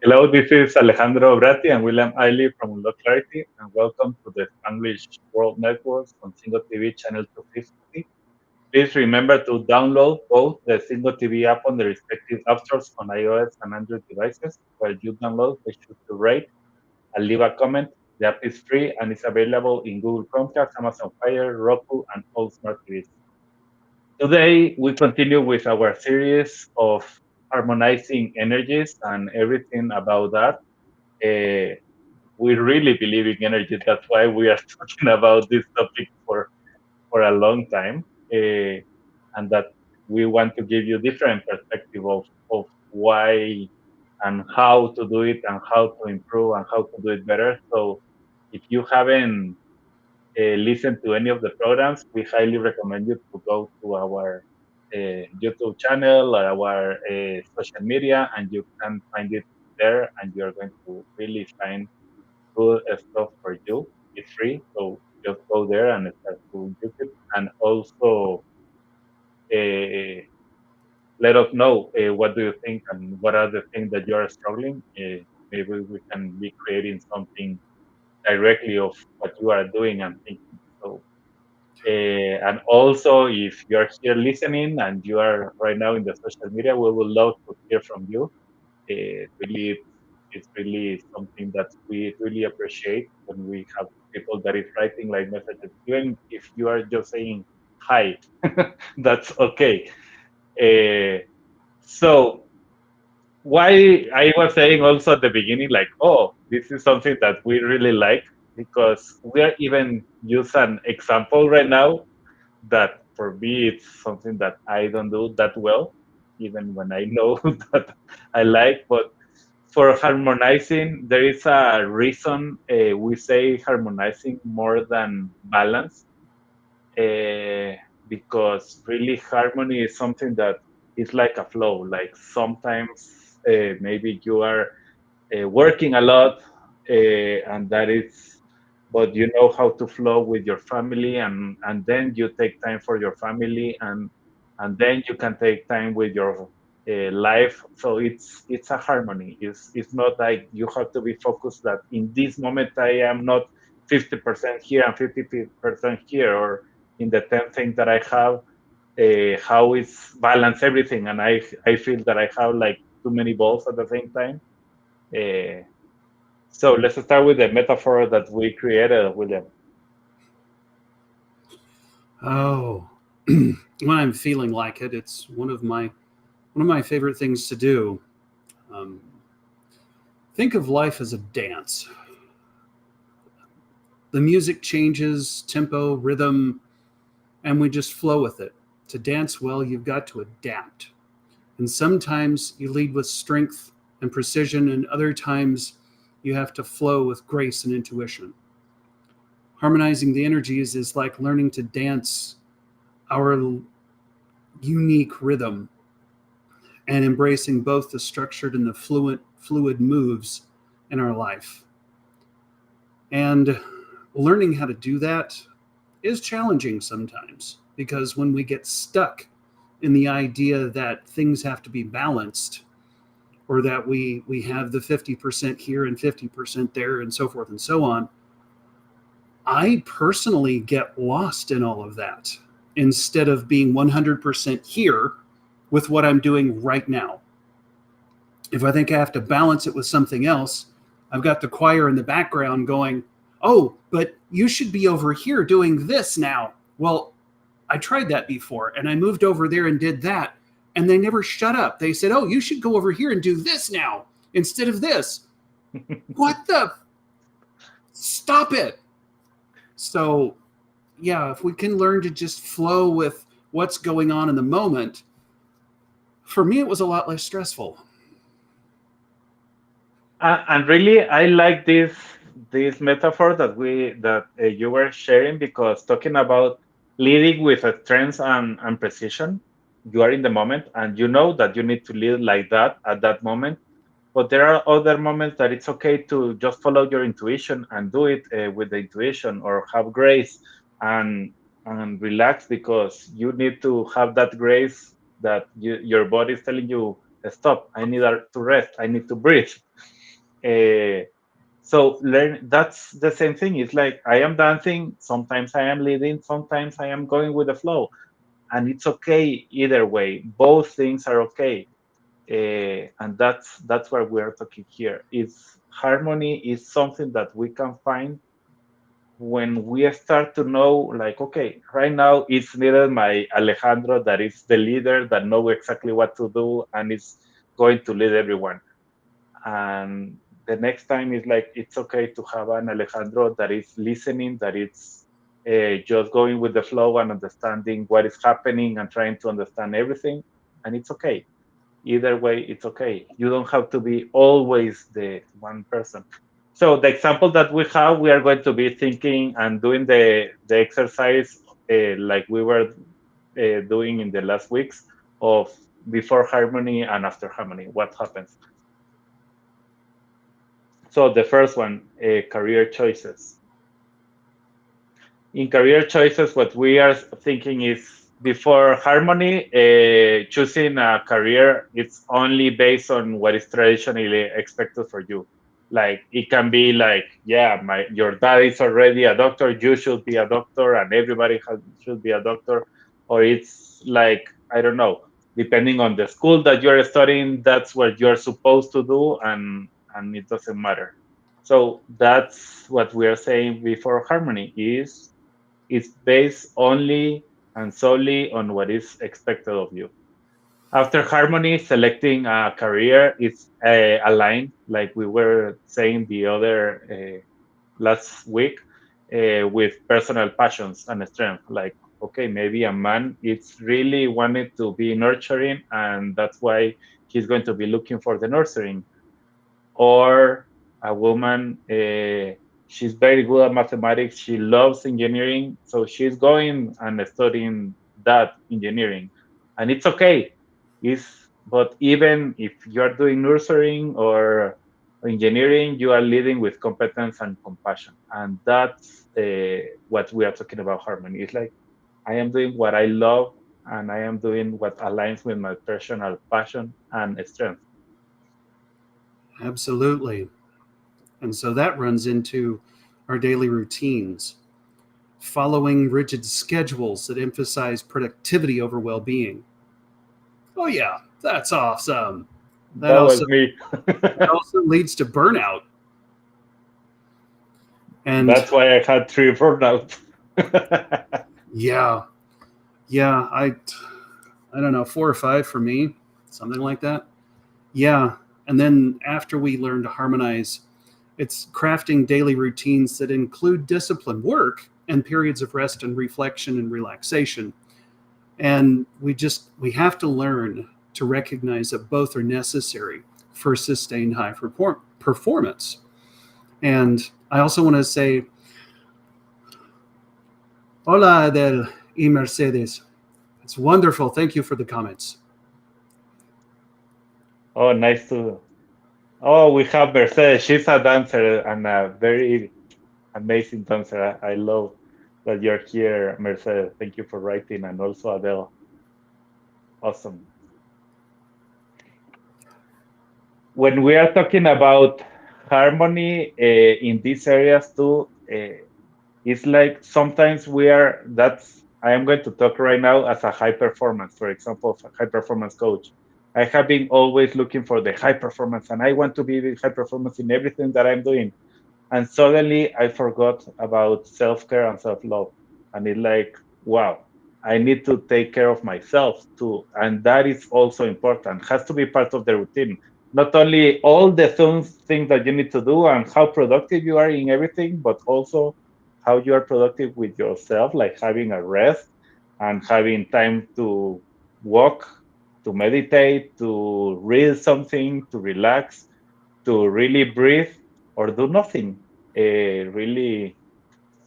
Hello, this is Alejandro Bratti and William Isley from Unlock Clarity, and welcome to the Spanglish World Network on Single TV channel 250. Please remember to download both the Single TV app on the respective app stores on iOS and Android devices. While you download, make sure to rate and leave a comment. The app is free and is available in Google Chromecast, Amazon Fire, Roku, and all smart TVs. Today, we continue with our series of harmonizing energies and everything about that. Uh, we really believe in energy. That's why we are talking about this topic for a long time, and that we want to give you different perspective of why and how to do it and how to improve and how to do it better. So if you haven't listened to any of the programs, we highly recommend you to go to our YouTube channel or our social media, and you can find it there, and you're going to really find good stuff for you. It's free, so just go there and start to use it. And also, uh, let us know what do you think and what are the things that you are struggling. Maybe we can be creating something directly of what you are doing and thinking. So, and also, if you are here listening and you are right now in the social media, we would love to hear from you. Really, it's really something that we really appreciate when we have people that is writing like messages, even if you are just saying hi. That's okay. uh, so why I was saying also at the beginning, like, oh, this is something that we really like, because we are even use an example right now that for me it's something that I don't do that well, even when I know that I like. But for harmonizing, there is a reason we say harmonizing more than balance, uh, because really harmony is something that is like a flow. Like sometimes maybe you are working a lot, and that is, but you know how to flow with your family, and then you take time for your family, and then you can take time with your life. So it's a harmony. It's not like you have to be focused that in this moment I am not 50% here and 50% here, or in the 10 things that I have, how is balance everything, and I feel that I have like too many balls at the same time. uh, so let's start with the metaphor that we created, William. Oh, when I'm feeling like it, it's one of my favorite things to do. Um, think of life as a dance. The music changes, tempo, rhythm, and we just flow with it. To dance well, you've got to adapt. And sometimes you lead with strength and precision, and other times you have to flow with grace and intuition. Harmonizing the energies is like learning to dance our unique rhythm and embracing both the structured and the fluid moves in our life. And learning how to do that is challenging sometimes because when we get stuck in the idea that things have to be balanced or that we have the 50% here and 50% there and so forth and so on, I personally get lost in all of that instead of being 100% here with what I'm doing right now. If I think I have to balance it with something else, I've got the choir in the background going, oh, but you should be over here doing this now. Well, I tried that before and I moved over there and did that. And they never shut up. They said, oh, you should go over here and do this now instead of this. What the? Stop it. So, yeah, if we can learn to just flow with what's going on in the moment, for me, it was a lot less stressful. And really, I like this metaphor that you were sharing, because talking about leading with a strength and precision, you are in the moment and you know that you need to lead like that at that moment. But there are other moments that it's okay to just follow your intuition and do it with the intuition, or have grace and and relax, because you need to have that grace that your body is telling you, stop, I need to rest, I need to breathe. Uh, so learn that's the same thing. It's like I am dancing, sometimes I am leading, sometimes I am going with the flow. And it's okay either way. Both things are okay. And that's what we're talking here. Is harmony is something that we can find when we start to know, like, okay, right now it's needed my Alejandro that is the leader that know exactly what to do and is going to lead everyone. And the next time is like it's okay to have an Alejandro that is listening, that it's just going with the flow and understanding what is happening and trying to understand everything. And it's okay. Either way, it's okay. You don't have to be always the one person. So the example that we have, we are going to be thinking and doing the exercise like we were doing in the last weeks of before harmony and after harmony. What happens? So the first one, career choices. In career choices, what we are thinking is before harmony, choosing a career, it's only based on what is traditionally expected for you. Like it can be like, yeah, your dad is already a doctor, you should be a doctor, and everybody should be a doctor. Or it's like, I don't know, depending on the school that you're studying, that's what you're supposed to do, and it doesn't matter. So that's what we are saying before harmony is it's based only and solely on what is expected of you. After harmony, selecting a career is aligned, like we were saying the other last week, with personal passions and strength. Like, okay, maybe a man it's really wanted to be nurturing, and that's why he's going to be looking for the nurturing. Or a woman, she's very good at mathematics, she loves engineering, so she's going and studying that engineering, and it's okay. But even if you are doing nurturing or engineering, you are leading with competence and compassion, and that's what we are talking about harmony. It's like I am doing what I love, and I am doing what aligns with my personal passion and strength. Absolutely. And so that runs into our daily routines, following rigid schedules that emphasize productivity over well being. Oh, yeah, that's awesome. That That also, was me. that also leads to burnout. And That's why I had three burnouts. yeah, yeah, I don't know, 4 or 5 for me, something like that. Yeah. And then after we learn to harmonize, it's crafting daily routines that include disciplined work and periods of rest and reflection and relaxation. And we have to learn to recognize that both are necessary for sustained high performance. And I also want to say, hola Adel y Mercedes. It's wonderful. Thank you for the comments. Oh, nice to. Oh, we have Mercedes. She's a dancer and a very amazing dancer. I love that you're here, Mercedes. Thank you for writing, and also Adele. Awesome. When we are talking about harmony in these areas too, it's like sometimes we are. That's I am going to talk right now as a high performance, for example, a high performance coach. I have been always looking for the high performance, and I want to be the high performance in everything that I'm doing. And suddenly I forgot about self care and self love. And it's like, wow, I need to take care of myself too. And that is also important, has to be part of the routine. Not only all the things that you need to do and how productive you are in everything, but also how you are productive with yourself, like having a rest and having time to walk, to meditate, to read something, to relax, to really breathe or do nothing. Really,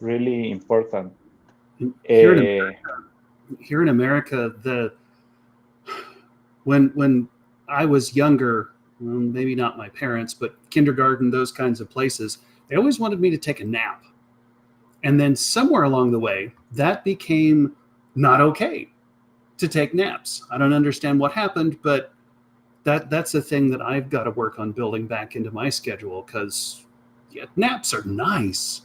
really important. Here in Uh, here in America, the when I was younger, well, maybe not my parents, but kindergarten, those kinds of places, they always wanted me to take a nap. And then somewhere along the way, that became not okay to take naps. I don't understand what happened, but That's a thing that I've got to work on building back into my schedule because yeah, naps are nice.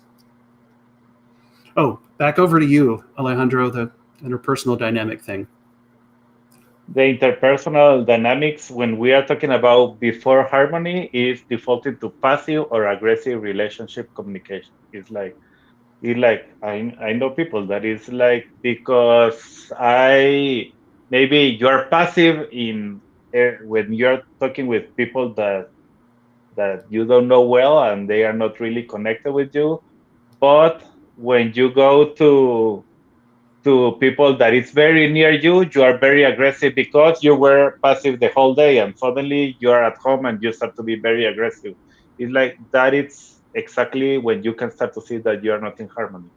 Oh, back over to you, Alejandro, the interpersonal dynamic thing. The interpersonal dynamics, when we are talking about before harmony, is defaulting to passive or aggressive relationship communication. I know people that is like, because I maybe you're passive in when you're talking with people that you don't know well and they are not really connected with you, but when you go to people that is very near you, you are very aggressive because you were passive the whole day, and suddenly you are at home and you start to be very aggressive. It's like that. It's exactly when you can start to see that you are not in harmony.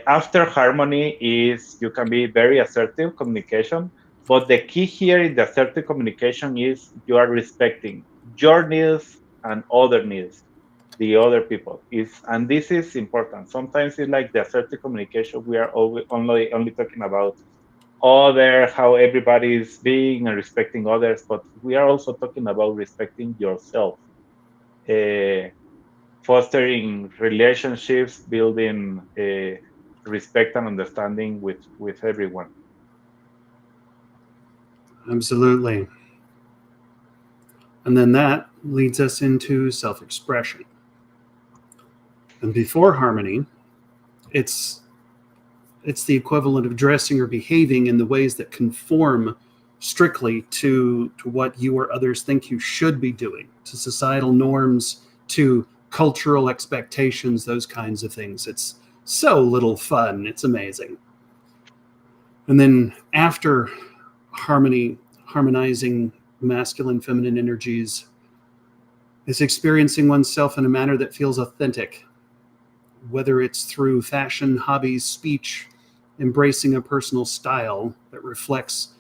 After harmony is you can be very assertive communication, but the key here in the assertive communication is you are respecting your needs and other needs, the other people is, and this is important. Sometimes it's like the assertive communication, we are only talking about other, how everybody is being and respecting others, but we are also talking about respecting yourself. uh, Fostering relationships, building respect and understanding with everyone. Absolutely. And then that leads us into self expression. And before harmony, it's it's the equivalent of dressing or behaving in the ways that conform strictly to what you or others think you should be doing, to societal norms, to cultural expectations, those kinds of things. It's so little fun. It's amazing. And then after harmony, harmonizing masculine, feminine energies, is experiencing oneself in a manner that feels authentic, whether it's through fashion, hobbies, speech, embracing a personal style that reflects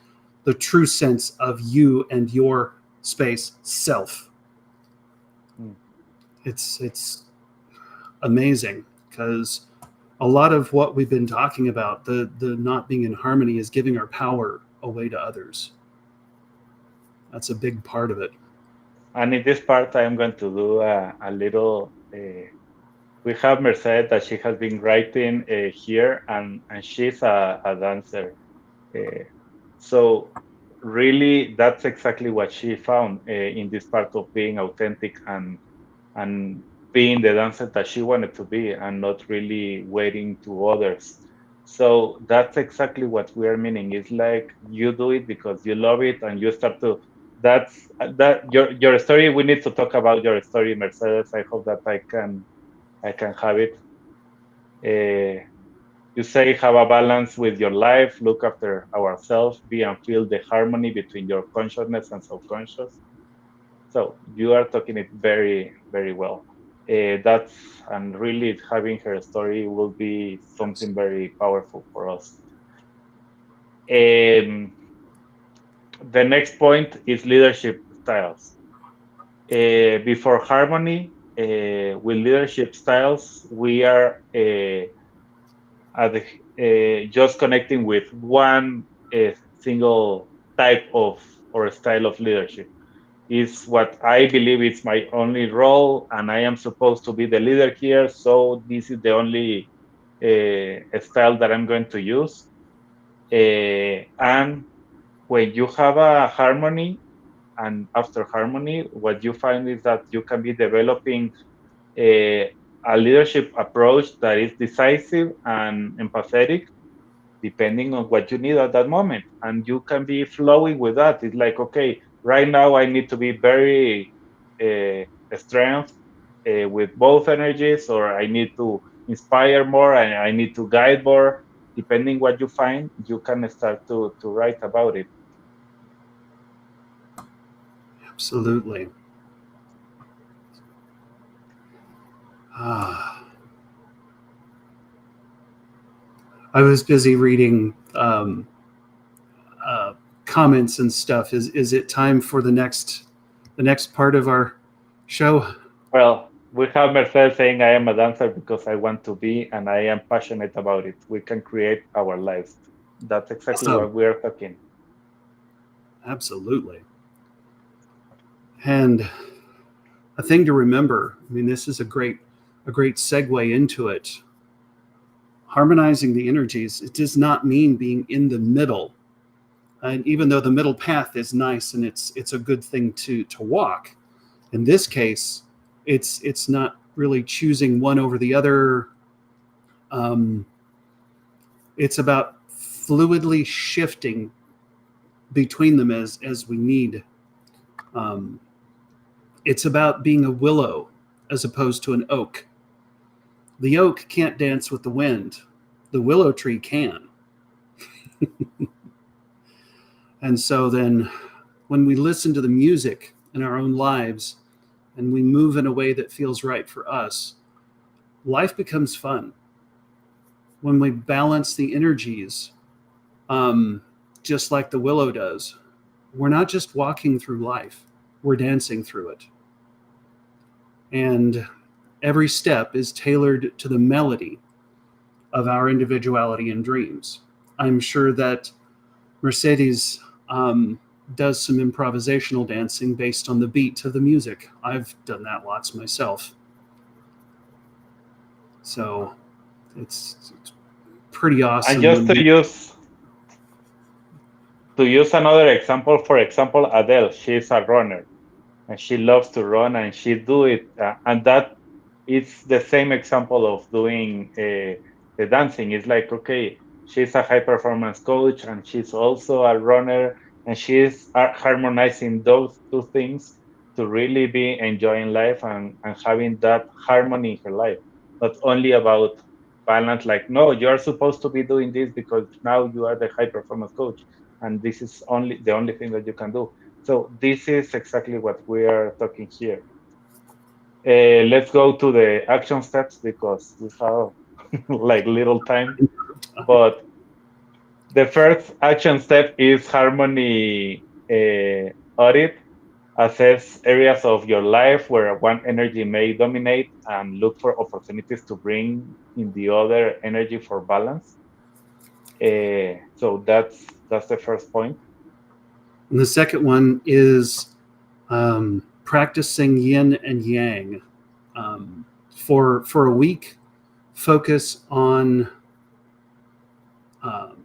the true sense of you and your space self. Mm. It's amazing because a lot of what we've been talking about, the not being in harmony, is giving our power away to others. That's a big part of it. And in this part, I am going to do a little. We have Merced that she has been writing here, and she's a dancer. Uh, so really, that's exactly what she found in this part of being authentic and being the dancer that she wanted to be, and not really waiting to others. So that's exactly what we are meaning. It's like you do it because you love it, and you start to. That's that your story. We need to talk about your story, Mercedes. I hope that I can have it. Uh, you say have a balance with your life, look after ourselves, be and feel the harmony between your consciousness and subconscious. So you are talking it very, very well. That's and really having her story will be something very powerful for us. Um, the next point is leadership styles. Before harmony, with leadership styles, we are just connecting with one single type of or style of leadership. Is what I believe is my only role, and I am supposed to be the leader here. So this is the only style that I'm going to use. And when you have a harmony, and after harmony, what you find is that you can be developing a leadership approach that is decisive and empathetic, depending on what you need at that moment. And you can be flowing with that. It's like, okay, right now I need to be very strength with both energies, or I need to inspire more and I need to guide more. Depending what you find, you can start to write about it. Absolutely. Ah, I was busy reading uh, comments and stuff. Is it time for the next part of our show? Well, we have Mercedes saying I am a dancer because I want to be and I am passionate about it. We can create our lives. That's exactly Awesome. what we're talking. Absolutely. And a thing to remember, I mean, this is a great segue into it. Harmonizing the energies, it does not mean being in the middle. And even though the middle path is nice and it's a good thing to walk, in this case, it's not really choosing one over the other. Um, it's about fluidly shifting between them as we need. Um, it's about being a willow as opposed to an oak. The oak can't dance with the wind. The willow tree can. And so then when we listen to the music in our own lives and we move in a way that feels right for us, life becomes fun. When we balance the energies, um, just like the willow does, we're not just walking through life, we're dancing through it. And every step is tailored to the melody of our individuality and dreams. I'm sure that Mercedes does some improvisational dancing based on the beat of the music. I've done that lots myself. So it's pretty And awesome just when we. to use another example, for example, Adele, she's a runner and she loves to run and she do it, and that it's the same example of doing the dancing. It's like, okay, she's a high performance coach and she's also a runner, and she's harmonizing those two things to really be enjoying life and having that harmony in her life, not only about balance, like, no, you're supposed to be doing this because now you are the high performance coach and this is only the only thing that you can do. So this is exactly what we are talking here. Let's go to the action steps because we have like little time. But the first action step is harmony audit. Assess areas of your life where one energy may dominate and look for opportunities to bring in the other energy for balance. So that's the first point. And the second one is practicing yin and yang. For a week, focus on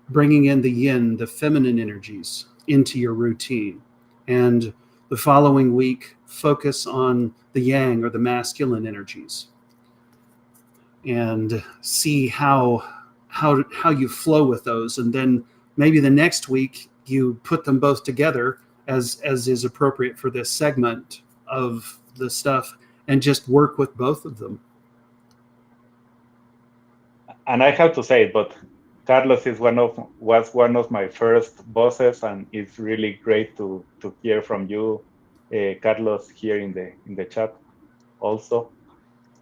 bringing in the yin, the feminine energies, into your routine. And the following week, focus on the yang or the masculine energies and see how you flow with those. And then maybe the next week you put them both together as is appropriate for this segment of the stuff and just work with both of them. And I have to say it, but Carlos is was one of my first bosses, and it's really great to hear from you, Carlos, here in the chat also.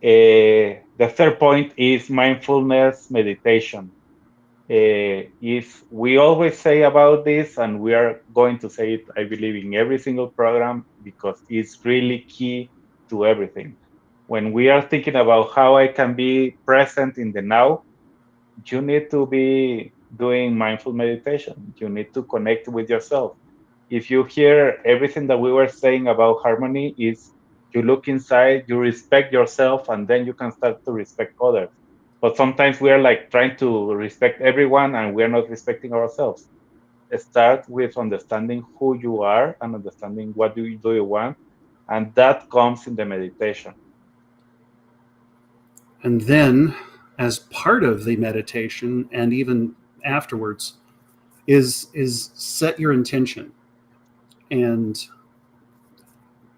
The third point is mindfulness meditation. Is we always say about this, and we are going to say it, I believe, in every single program because it's really key to everything. When we are thinking about how I can be present in the now, you need to be doing mindful meditation. You need to connect with yourself. If you hear everything that we were saying about harmony, is you look inside, you respect yourself, and then you can start to respect others. But sometimes we are like trying to respect everyone and we are not respecting ourselves. Start with understanding who you are and understanding what do you want, and that comes in the meditation. And then, as part of the meditation and even afterwards, is set your intention. And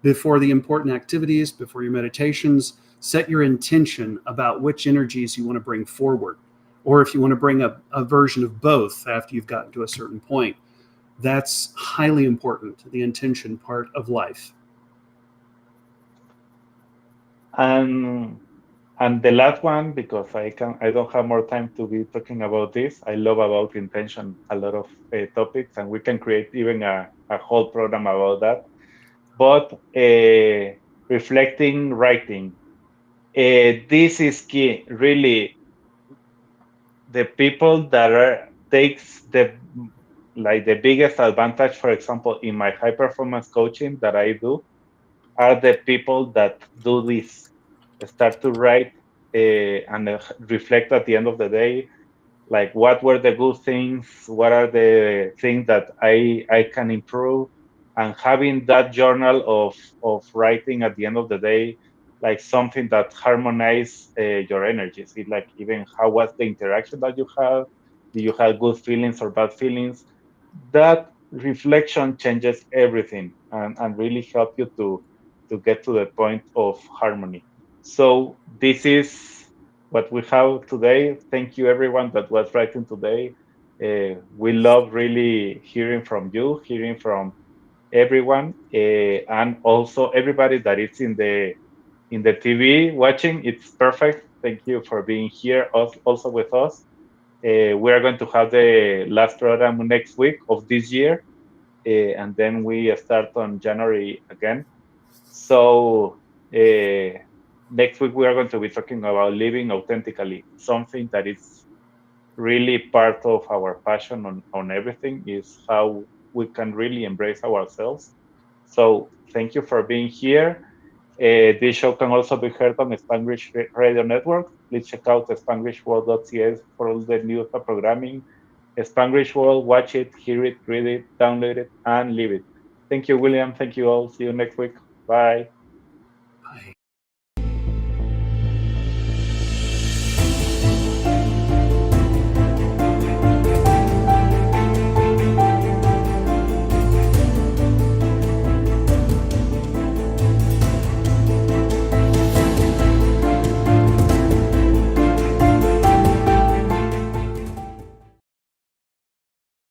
before the important activities, before your meditations, set your intention about which energies you want to bring forward. Or if you want to bring a version of both after you've gotten to a certain point, that's highly important, the intention part of life. And And the last one, because I don't have more time to be talking about this. I love about intention a lot of topics, and we can create even a whole program about that. But reflecting, writing, this is key. Really, the people that are takes the like the biggest advantage. For example, in my high performance coaching that I do, are the people that do this, start to write and reflect at the end of the day, like what were the good things, what are the things that I can improve, and having that journal of writing at the end of the day, like something that harmonize your energies. It like even how was the interaction that you have, do you have good feelings or bad feelings? That reflection changes everything and really help you to get to the point of harmony. So this is what we have today. Thank you, everyone that was writing today. We love really hearing from you, hearing from everyone, and also everybody that is in the TV watching. It's perfect. Thank you for being here also with us. We are going to have the last program next week of this year, and then we start on January again. So next week we are going to be talking about living authentically, something that is really part of our passion on everything is how we can really embrace ourselves. So thank you for being here. This show can also be heard on the Spanglish Radio Network. Please check out spanglishworld.ca for all the news and programming. Spanglish World, watch it, hear it, read it, download it, and live it. Thank you, William. Thank you all. See you next week. Bye. Bye.